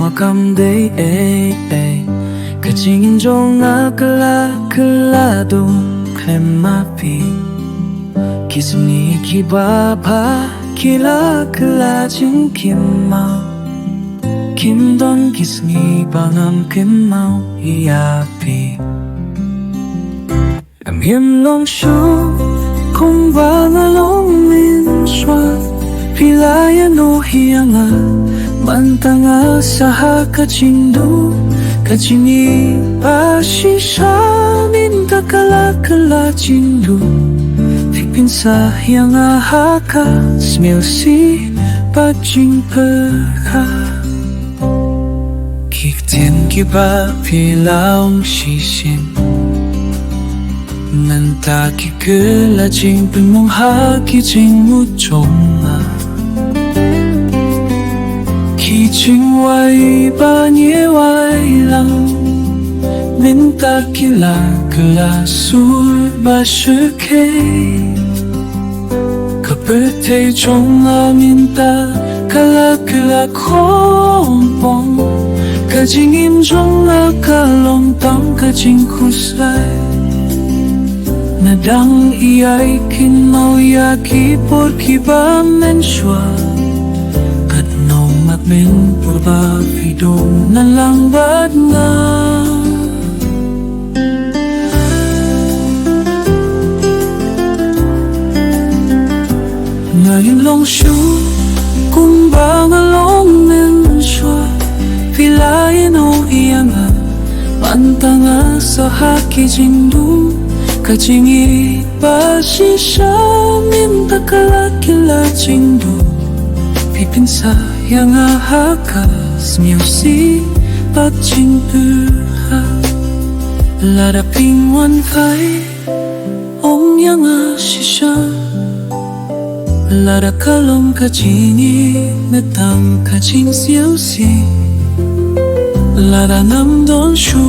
makamday kajingin jong akala do klemapi kisni kibaba kila kala jing kimau kimdon kisni bangam kimau iapi am him long shu kung vanga long min shwa pilaya no hianga mantanga saha kachindu kachini pashisha minta kala kala chindu pipin sa hianga haka smilsi paching perha kikten kiba pilaong shishin nanta kikela jing pimong haki jing muchonga ki jing wai ba nie wai lang minta kila kila sur ba shike kapete chonga minta kala kila kompong kajing im chonga kalong tang kajing kusai nadang iyay kinau ya kipor kiba menshwa kat no matmen purba vidong na lang bad na ngayon long shu kung ba ngalong menshwa pilayin o iyanga mantanga sa haki jindu kajingi pashisha minta kala kila jindu pipin sa yang ahaka smiosi paching purha lada ping wan fai om yang ashisha lada kalom kajingi metang kajing siosi lada nam don shu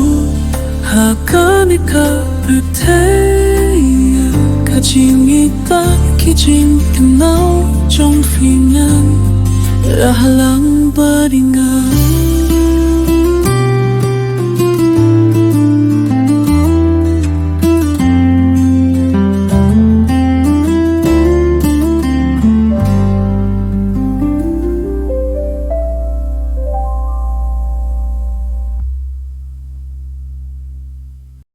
hakanika Butaya kajing ita kijing kenau jong finan rahalang baringan